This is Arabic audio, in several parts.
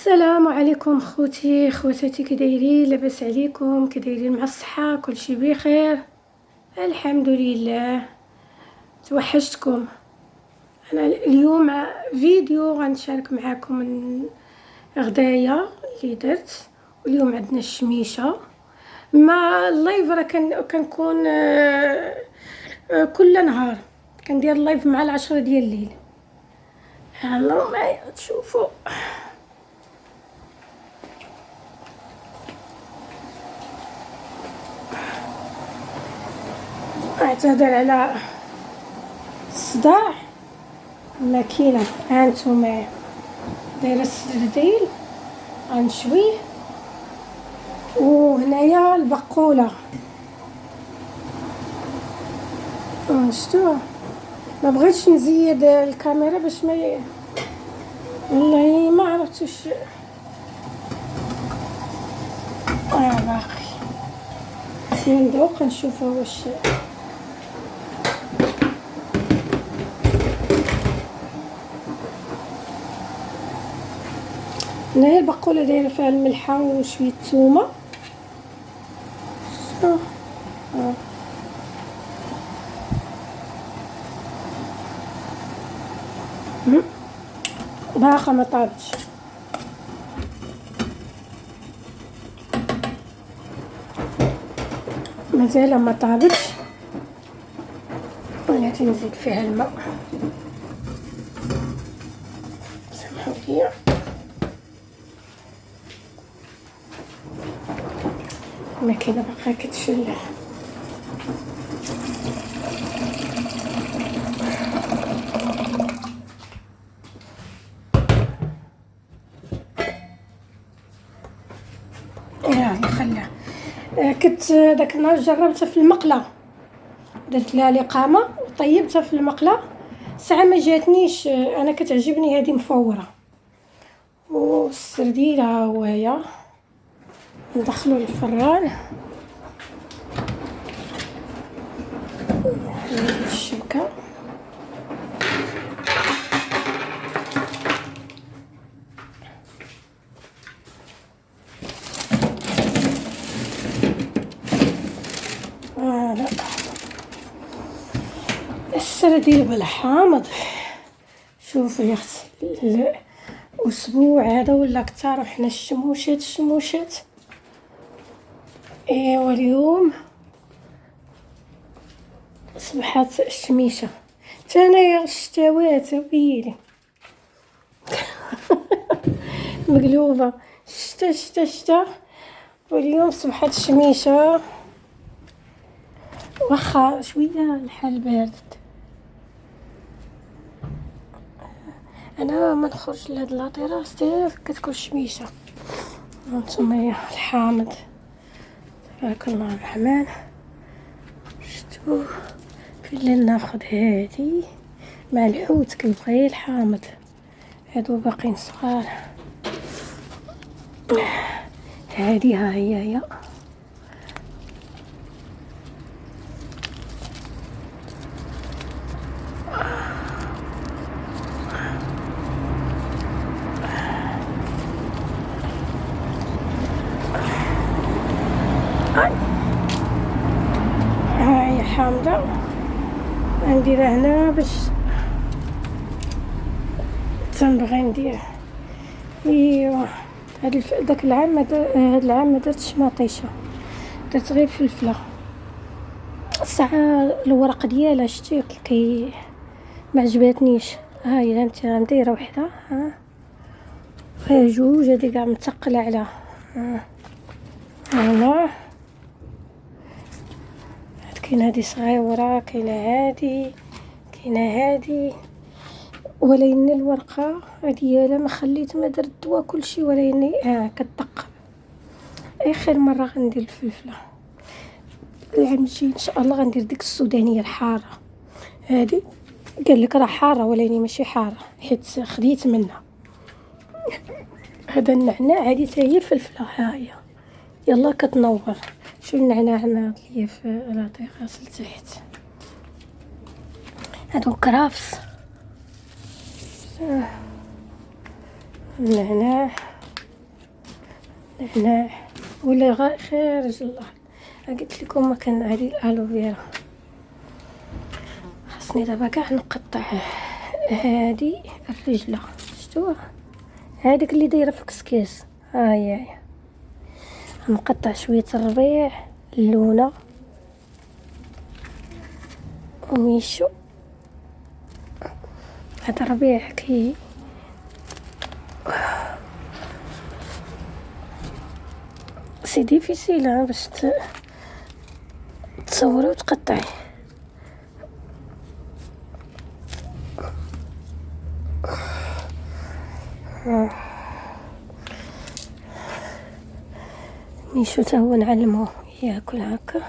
السلام عليكم خواتاتي، كي دايرين؟ لاباس عليكم؟ كي دايرين مع الصحه؟ كلشي بخير الحمد لله. توحشتكم. انا اليوم فيديو غنشارك معكم من غدايا اللي درت. واليوم عندنا الشميشه مع اللايف. راه كنكون كل نهار كندير اللايف مع 10 ديال الليل. يلا معايا تشوفوا. اعتذر على الصداع، الماكينه هانتوما دايره السرديل غنشويه، وهنايا البقوله شفتوها. ما بغيتش نزيد الكاميرا باش ما والله ما عرفتش باقي ندوق نشوفوا واش هنايا البقوله دايره فيها الملحه وشويه الثومه. باقا ما طابتش. مازال ما طابتش، ولاتي نزيد فيها الماء. سمحوا لي. الماكينه باقا كتشل. يعني خليها. كنت داك النهار جربتها في المقله، درت لها الاقامه وطيبتها في المقله. ساعه ما جاتنيش. انا كتعجبني هذه مفوره. والسرديله وهي ندخلو للفران. الشبكه السرديل بالحامض. شوفوا يا اختي، الاسبوع هذا ولا كثر وحنا الشموشات. ايوا اليوم صبحات الشميشه. تانايا الشتاوات ويلي مقلوبه. شتا واليوم صبحات الشميشه. واخا شويه الحال بارد، انا ما نخرج لهاد لاطيراس ديال كتكون شميشه. هانتوما الحامض تبارك الله الرحمن. شتو في الليل ناخد هادي مع الحوت كيبغي الحامض. هادو باقيين صغار. هادي ها هي هاي حامضة. نديرها هنا باش تنبغي ندير. ايوا داك العام هاد العام ما درتش مطيشه، درت غير فلفله. الساعه الورق ديالها شتي كي ما عجباتنيش. هاي انت دايره وحده. جوج هادي كاع متقله على هنا. كاينه هادي صغيره، كاينه هادي ولكن الورقه ديالها ما خليت، ما درت دوا كلشي ولكن كتثقب. اخر مره غندير الفلفله. العام الجاي ان شاء الله غندير ديك السودانيه الحاره. هذه قال لك راه حاره ولكن ماشي حاره حيت خديت منها. هذا النعناع هذه حتى هي الفلفله. ها هي يلا كتنور. شوف النعناع ناض ليا في لاطي غاسل تحت. هادو كرافس. النعناع نعناع ولا خارج الله. قلت لكم ما كان هذه الالوفيرا. خاصني دابا كاع نقطع هذه الرجله، شفتوها هذيك اللي دايره في كسكاس، ها هي نقطع شويه الربيع، اللونه وميشو. هذا الربيع سي ديفيسيل باش تصوري وتقطعي. ميشو تا هو نعلمو ياكل هكا.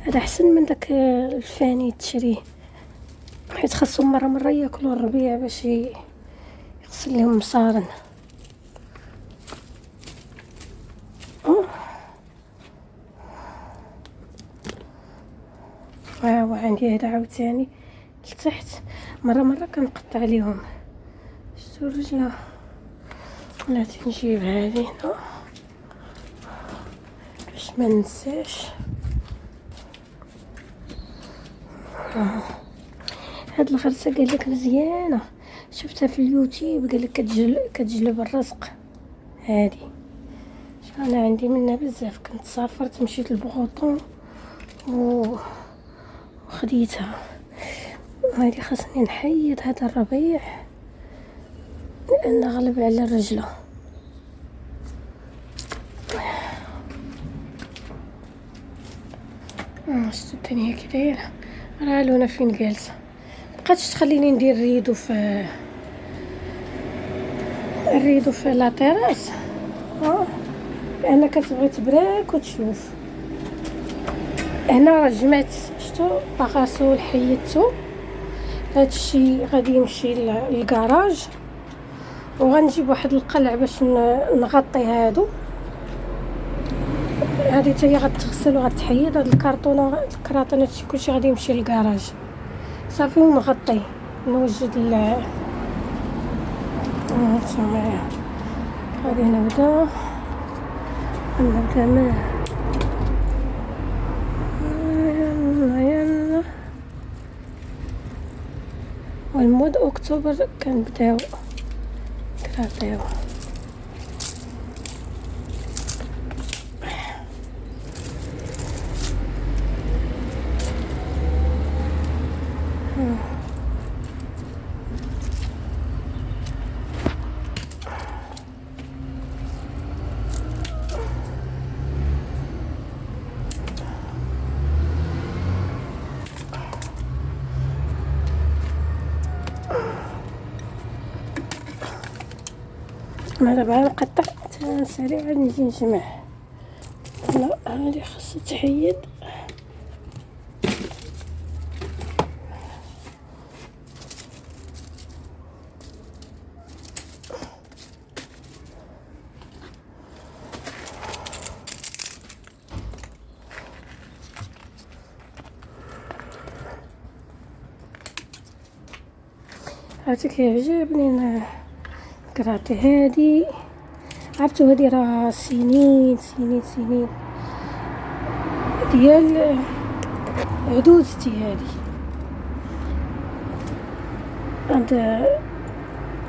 هذا احسن من داك الفاني تشريه، حيت خاصهم مره ياكلوا الربيع باش يغسل لهم مصارن. وعندي هذا عاوتاني لتحت، مره كنقطع عليهم. شتو الرجله؟ بلاتي نجيب هذه هنا باش ما ننساش. هاد الغرسه قال لك مزيانه، شفتها في اليوتيوب قال لك كتجلب الرزق. هذه انا عندي منها بزاف، كنت سافرت مشيت لبغوطون وخديتها. هذه خاصني نحيد هذا الربيع لان غلب على الرجله. شتو الدنيا كي دايره، راه لونا فين جالسه، مبقاتش تخليني ندير الريدو في لاطيراس، لان كتبغي تبراك وتشوف. هنا راه جمعت، شتو باغاسول حيدتو. هادشي غادي يمشي للكراج، وغنجيب واحد القلع باش نغطي هادو. هادي حتى هي غتغسل وغتحيد. هاد الكرطونه هادشي كلشي غادي يمشي للكراج صافي، ونغطي نوجد معايا. غادي نبدا ما يلا والمود اكتوبر كنبداو كنعطيو. انا دابا نقطع سريع نجي نجمع. لا هادي خاصها تحيد. عرفتي كيعجبني كراتي هادي، عرفتو هادي راه سنين ديال عدوزتي هادي.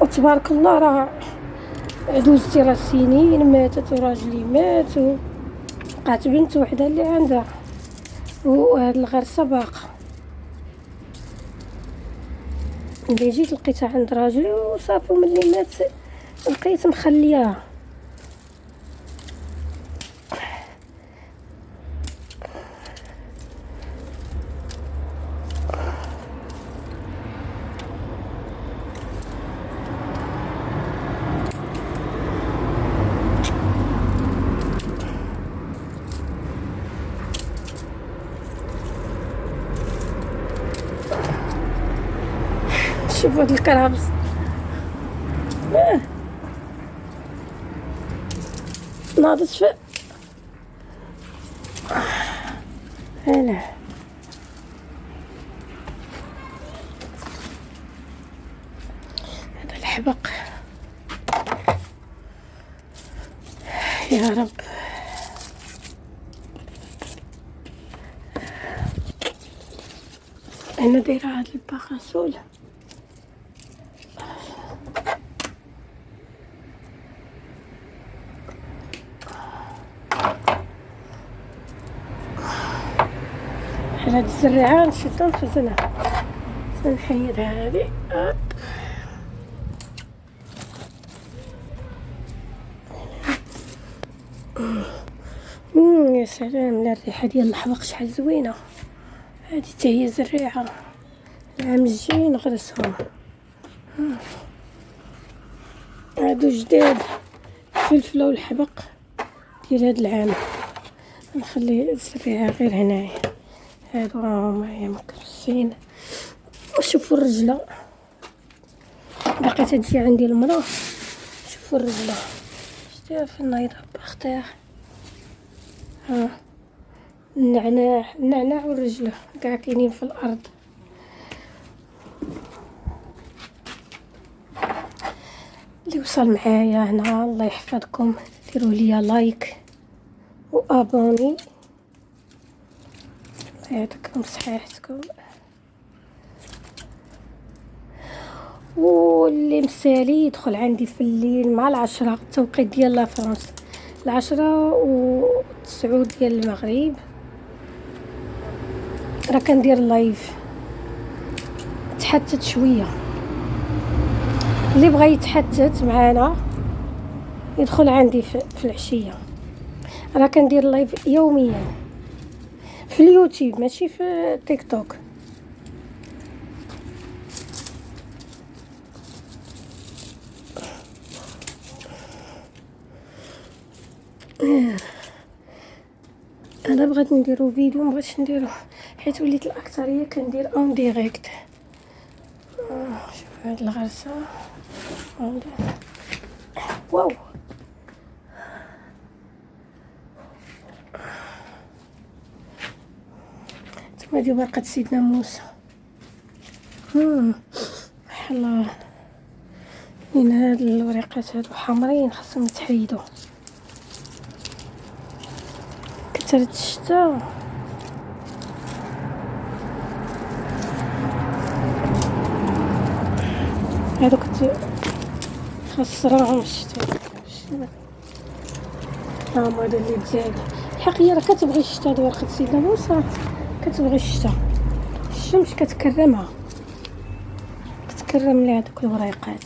وتبارك الله راه عدوزتي راه سنين ماتت وراجلي مات وبقات بنت وحده اللي عندها، وهاد الغرسه باقا. ملي جيت لقيتها عند راجلي وصافي، ملي مات لقيت مخلياها. شوفوا هاد الكرابس ناضت في هلا. هذا الحبق يا رب. انا دايره هاد الباراسول بحال هاد الزريعه نشدها نخزنها، نحيدها هادي. يا سلام، لا الريحه ديال الحبق شحال زوينه. هادي حتى هي زريعه، العام الجاي نغرسهم. هادو جداد، الفلفله والحبق ديال هاد العام. نخلي الزريعه غير هنايا. هادو هما هي مكرسين. وشوفوا الرجله، باقي تجي عندي المراه. شوفوا الرجله، شتيها في النايضه باختها. ها النعناع والرجله كاع كاينين في الارض. اللي وصل معايا هنا الله يحفظكم، ديروا لي لايك وابوني. الله يعطيكم صحيحتكم. واللي مسالي يدخل عندي في الليل مع 10 التوقيت ديال لافرنسا، 10:09 ديال المغرب. راه كندير لايف، تحتت شويه. اللي بغى يتحتت معانا يدخل عندي في العشيه. راه كندير لايف يوميا في اليوتيوب ماشي في تيك توك. انا بغيت نديرو فيديو، مبغيتش نديرو حيت وليت الاكثريه كندير اون ديريكت. شوف هاد الغرسه، واو. تما هادي ورقه سيدنا موسى. الله، من هاد الورقات هادو حمرين خاصهم يتحيدو. كثرت الشتا. هادوك خسراهم الشتا. هما هادو اللي تزاد. الحقيقه راه كتبغي الشتا، هاد ورقه سيدنا موسى كتبغي الشتا. الشمس كتكرمها، كتكرم لي هادوك الوريقات.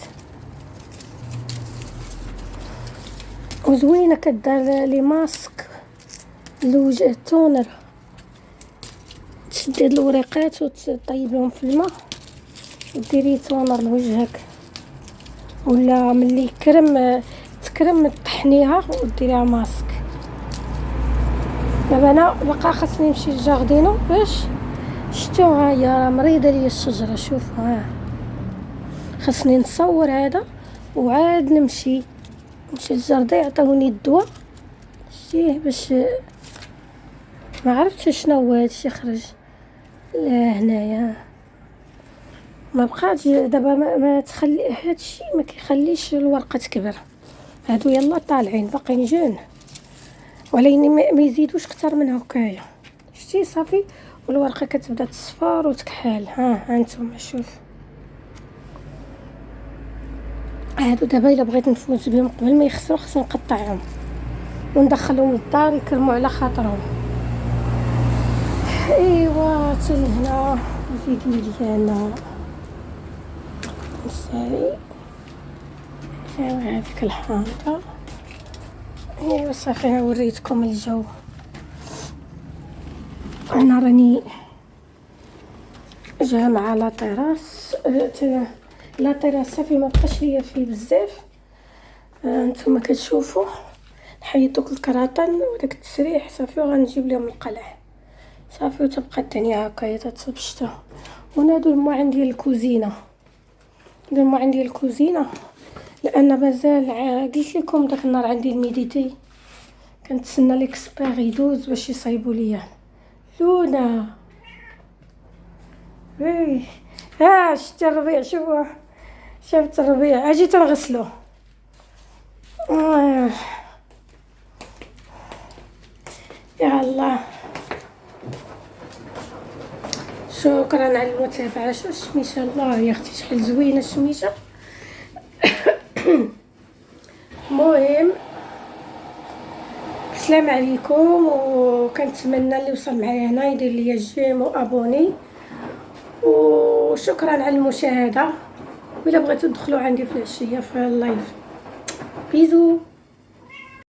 وزوينه كدار لي ماسك لوجه التونر. تشدي هاد الوريقات وتطيبهم في الماء وديري تونر لوجهك، ولا ملي تكرم تطحنيها وديريها ماسك. دابا انا بقى خاصني نمشي للجاردينو باش شتو. ها هي راه مريضه ليا الشجره. شوفوا ها، خاصني نصور هذا وعاد نمشي للجاردين يعطوني الدواء. شتيه باش ما عرفتش شنو هو هادشي خرج. لا هنايا ما بقاتش دابا. ما تخلي هادشي، ما كيخليش الورقه تكبر. هادو يلا طالعين باقيين جون، ولكن ما يزيدوش اكثر من هكايا. شتي صافي، والورقه كتبدا تصفر وتكحل. ها انتم شوف. هادو دابا الا بغيت نفوز بهم قبل ما يخسروا خصني نقطعهم وندخلهم للدار يكرموا على خاطرهم. ايوا حتى لهنا الفيديو ديالنا نسالي. ايوا هذيك الحامضه. ايوا صافي وريتكم الجو. انا راني جامعه لا طراس. لا طراس صافي ما بقاش ليا فيه بزاف. نتوما كتشوفوا نحيد دوك الكراتن وداك التسريح صافي، وغنجيب لهم القلع صافي، وتبقى الدنيا هكايا تتصب الشتا. ونادو الماعن ديال الكوزينه، الماعن ديال الكوزينه لان مازال قلت لكم داك النهار عندي الميديتي كنتسنى ليكسبير يدوز باش يصايبوا ليا. لونا وي ها شتي الربيع. شوفوا شفت الربيع. اجي تنغسلو. يا الله. شكرا على المتابعة. شو الشميشة، الله يا اختي شحال زوينة الشميشة. المهم السلام عليكم، وكنتمنى اللي وصل معايا هنا يدير ليا جيم وابوني، وشكرا على المشاهدة. وإلا بغيتو تدخلوا عندي في العشية في اللايف. بيزو.